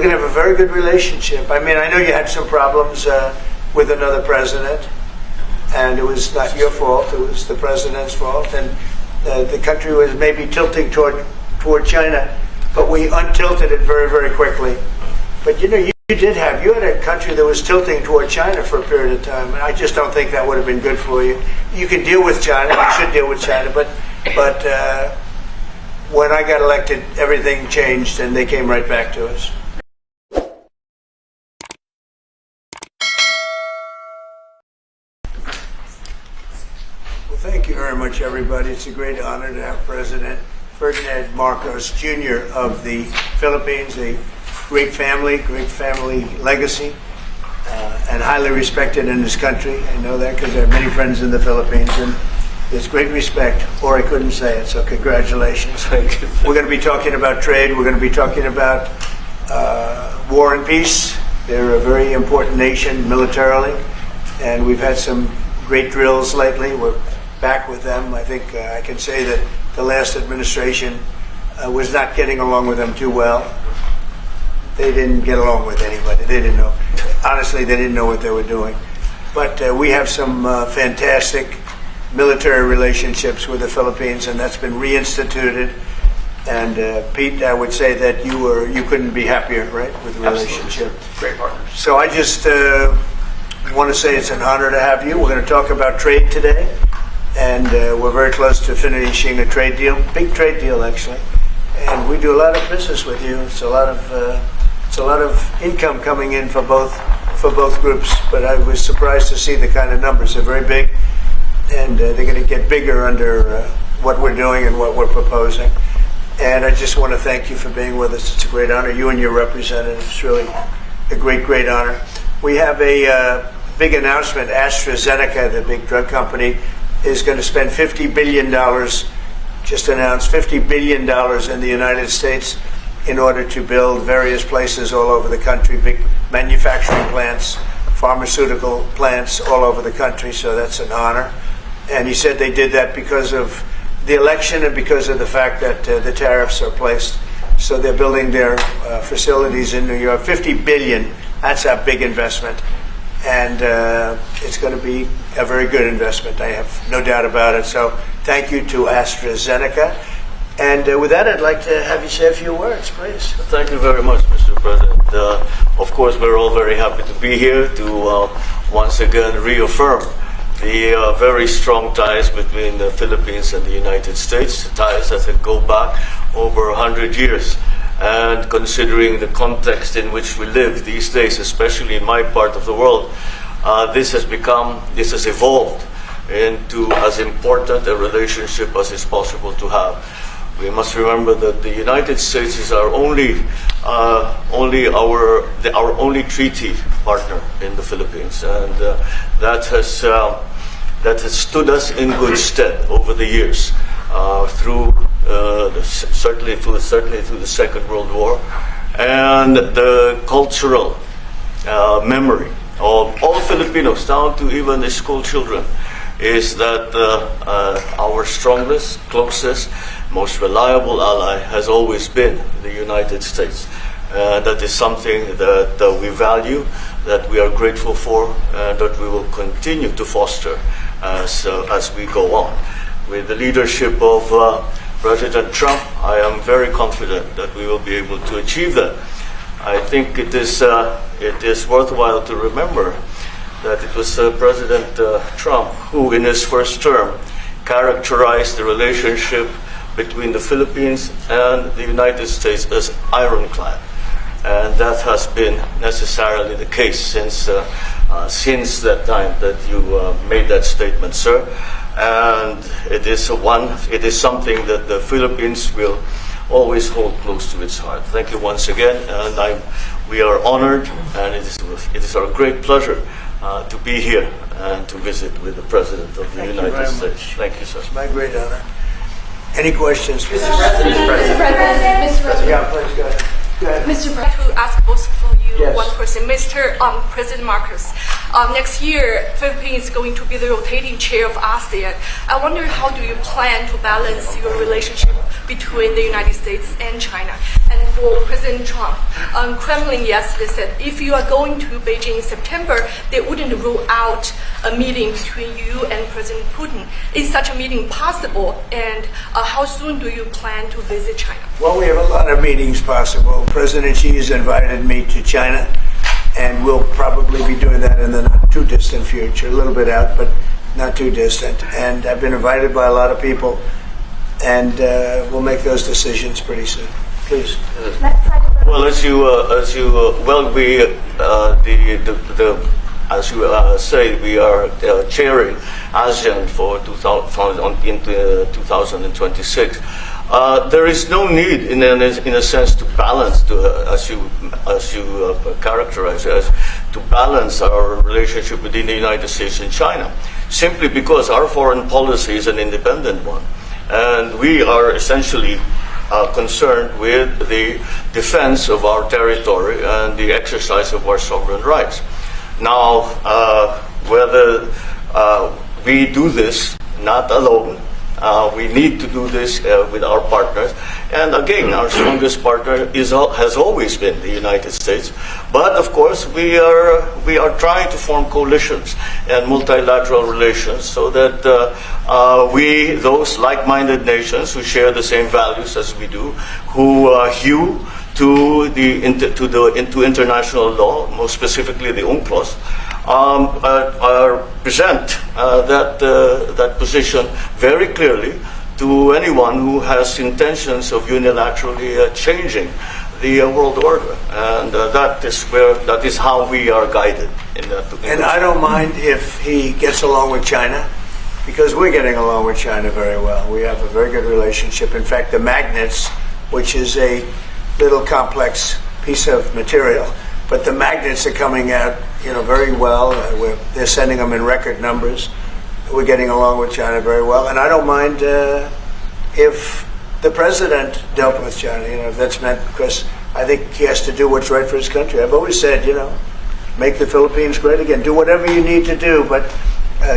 going to have a very good relationship. I mean, I know you had some problems with another president, and it was not your fault. It was the president's fault, and the country was maybe tilting toward China, but we untilted it very, very quickly. But you know, you had a country that was tilting toward China for a period of time, and I just don't think that would have been good for you. You can deal with China, you should deal with China, but when I got elected, everything changed, and they came right back to us. Well, thank you very much, everybody. It's a great honor to have President Ferdinand Marcos Jr. of the Philippines, a great family legacy, and highly respected in this country. I know that because I have many friends in the Philippines, and there's great respect, or I couldn't say it, so congratulations. We're going to be talking about trade. We're going to be talking about war and peace. They're a very important nation militarily, and we've had some great drills lately. We're back with them. I think I can say that the last administration was not getting along with them too well. They didn't get along with anybody. They didn't know. Honestly, they didn't know what they were doing. But we have some fantastic military relationships with the Philippines, and that's been reinstituted. And Pete, I would say that you couldn't be happier, right, with the relationship. Absolutely. Great partners. So I just want to say it's an honor to have you. We're going to talk about trade today, and we're very close to finishing a trade deal, big trade deal actually. And we do a lot of business with you. It's a lot of income coming in for both groups. But I was surprised to see the kind of numbers. They're very big, and they're going to get bigger under what we're doing and what we're proposing. And I just want to thank you for being with us. It's a great honor. You and your representative. It's really a great honor. We have a big announcement. AstraZeneca, the big drug company, is going to spend $50 billion, just announced $50 billion in the United States in order to build various places all over the country, big manufacturing plants, pharmaceutical plants all over the country, so that's an honor. And he said they did that because of the election and because of the fact that the tariffs are placed. So they're building their facilities in New York. $50 billion, that's a big investment. And it's going to be a very good investment. I have no doubt about it. So thank you to AstraZeneca. And with that, I'd like to have you say a few words, please. Thank you very much, Mr. President. Of course, we're all very happy to be here to once again reaffirm the very strong ties between the Philippines and the United States, ties that go back over 100 years. And considering the context in which we live these days, especially in my part of the world, this has evolved into as important a relationship as is possible to have. We must remember that the United States is our only treaty partner in the Philippines, and that has stood us in good stead over the years, certainly through the Second World War, and the cultural memory of all Filipinos, down to even the school children, is that our strongest, closest, most reliable ally has always been the United States. That is something that we value, that we are grateful for, and that we will continue to foster as we go on. With the leadership of President Trump, I am very confident that we will be able to achieve that. I think it is worthwhile to remember that it was President Trump who, in his first term, characterized the relationship between the Philippines and the United States as ironclad. And that has been necessarily the case since that time that you made that statement, sir. And it is something that the Philippines will always hold close to its heart. Thank you once again, and we are honored, and it is our great pleasure to be here and to visit with the President of the United States. Thank you, sir. It's my great honor. Any questions? Mr. President. Yeah, please go ahead. Mr. President, to ask both of you Yes. one question. Mr. President Marcos, next year, Philippines is going to be the rotating chair of ASEAN. I wonder, how do you plan to balance your relationship between the United States and China? And for President Trump, Kremlin yesterday said if you are going to Beijing in September, they wouldn't rule out a meeting between you and President Putin. Is such a meeting possible? And how soon do you plan to visit China? Well, we have a lot of meetings possible. President Xi has invited me to China, and we'll probably be doing that in the not too distant future, a little bit out, but not too distant. And I've been invited by a lot of people, and we'll make those decisions pretty soon. Please. Well, as you say, we are chairing ASEAN for 2026. There is no need, in a sense, to balance, as you characterize it, to balance our relationship between the United States and China, simply because our foreign policy is an independent one, and we are essentially concerned with the defense of our territory and the exercise of our sovereign rights. Now, whether we do this not alone, we need to do this with our partners. And again, our strongest partner has always been the United States. But of course, we are trying to form coalitions and multilateral relations so that those like-minded nations who share the same values as we do, who hew to international law, most specifically the UNCLOS, present that position very clearly to anyone who has intentions of unilaterally changing the world order, and that is how we are guided in that. And I don't mind if he gets along with China, because we're getting along with China very well. We have a very good relationship. In fact, the magnets, which is a little complex piece of material, but the magnets are coming out, very well. They're sending them in record numbers. We're getting along with China very well, and I don't mind if the president dealt with China. If that's meant, because I think he has to do what's right for his country. I've always said, make the Philippines great again. Do whatever you need to do, but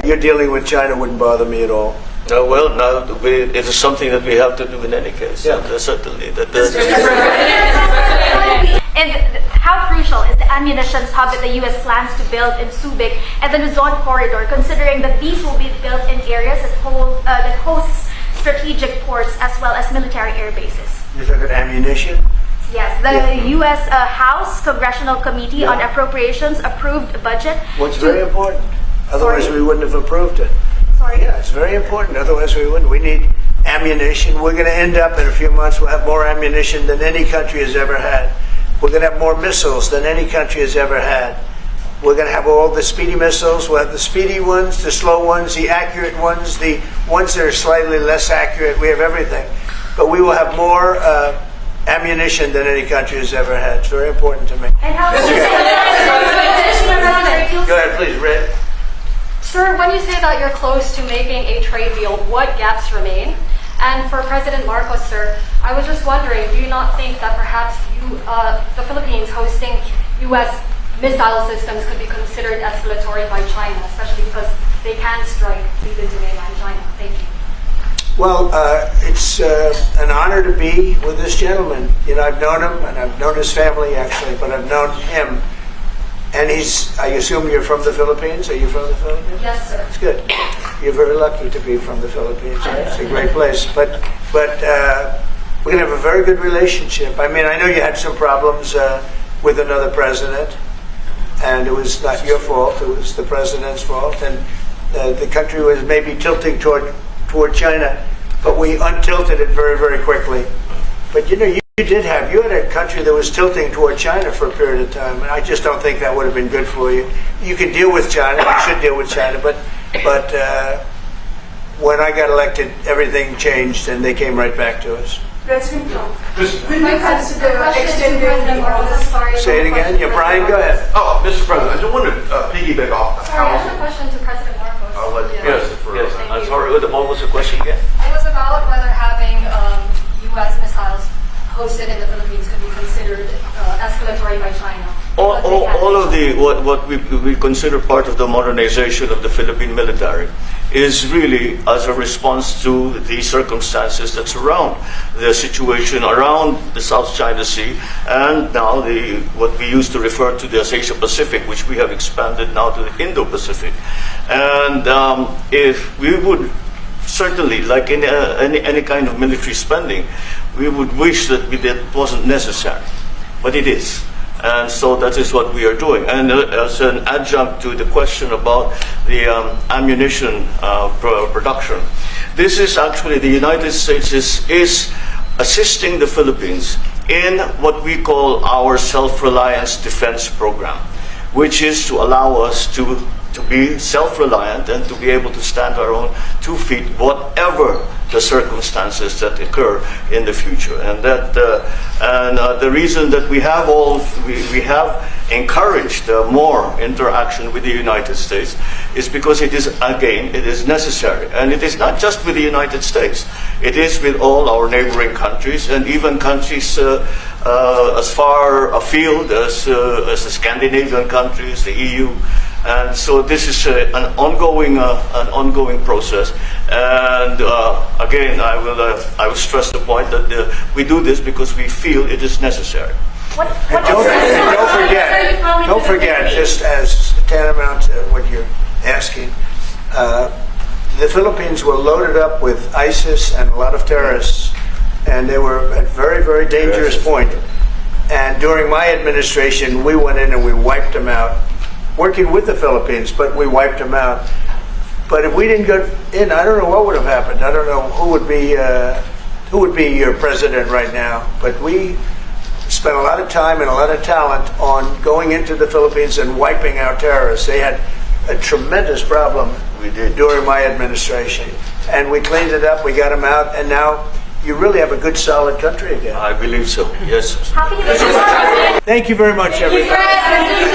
you're dealing with China wouldn't bother me at all. It is something that we have to do in any case. Yeah. Certainly. And how crucial is the ammunition hub that the U.S. plans to build in Subic and the Luzon corridor, considering that these will be built in areas that hosts strategic ports as well as military air bases? You're talking ammunition? Yes, the U.S. House Congressional Committee on Appropriations approved a budget. What's very important. Otherwise, we wouldn't have approved it. Sorry? Yeah, it's very important. Otherwise, we wouldn't. We need ammunition. We're going to end up in a few months, we'll have more ammunition than any country has ever had. We're going to have more missiles than any country has ever had. We're going to have all the speedy missiles. We'll have the speedy ones, the slow ones, the accurate ones, the ones that are slightly less accurate. We have everything. But we will have more ammunition than any country has ever had. It's very important to me. And how Go ahead, please, Red. Sir, when you say that you're close to making a trade deal, what gaps remain? And for President Marcos, sir, I was just wondering, do you not think that perhaps the Philippines hosting U.S. missile systems could be considered escalatory by China, especially because they can strike deep into mainland China? Thank you. Well, it's an honor to be with this gentleman. I've known him, and I've known his family, actually, but I've known him. And I assume you're from the Philippines? Are you from the Philippines? Yes, sir. It's good. You're very lucky to be from the Philippines. It's a great place. But we're going to have a very good relationship. I mean, I know you had some problems with another president, and it was not your fault. It was the president's fault. And the country was maybe tilting toward China, but we untilted it very, very quickly. But you had a country that was tilting toward China for a period of time, and I just don't think that would have been good for you. You can deal with China, you should deal with China, but when I got elected, everything changed, and they came right back to us. President Trump, will My you question consider to extending President Marcos. Sorry. Say it again. Yeah, Brian, go ahead. Oh, Mr. President, I just wanted to piggyback off the Sorry, I have a housing. question to President Marcos. I'll let Yes. I'm sorry. What was the question again? It was about whether having U.S. missiles hosted in the Philippines could be considered escalatory by China. All of what we consider part of the modernization of the Philippine military is really as a response to the circumstances that surround the situation around the South China Sea, and now what we used to refer to as Asia Pacific, which we have expanded now to the Indo-Pacific. And if we would certainly, like in any kind of military spending, we would wish that that wasn't necessary, but it is. And so that is what we are doing. And as an adjunct to the question about the ammunition production, this is actually the United States is assisting the Philippines in what we call our self-reliance defense program, which is to allow us to be self-reliant and to be able to stand our own 2 feet, whatever the circumstances that occur in the future. And that the reason that we have encouraged more interaction with the United States is because it is necessary. And it is not just with the United States. It is with all our neighboring countries, and even countries as far afield as the Scandinavian countries, the EU. And so this is an ongoing process. And again, I will stress the point that we do this because we feel it is necessary. Don't forget, just as tantamount to what you're asking, the Philippines were loaded up with ISIS and a lot of terrorists, and they were at a very, very dangerous point. And during my administration, we went in and we wiped them out, working with the Philippines, but we wiped them out. But if we didn't go in, I don't know what would have happened. I don't know who would be your president right now. But we spent a lot of time and a lot of talent on going into the Philippines and wiping out terrorists. They had a tremendous problem during my administration. And we cleaned it up, we got them out, and now you really have a good, solid country again. I believe so, yes. How can you make Thank you very much, everybody. Thank you,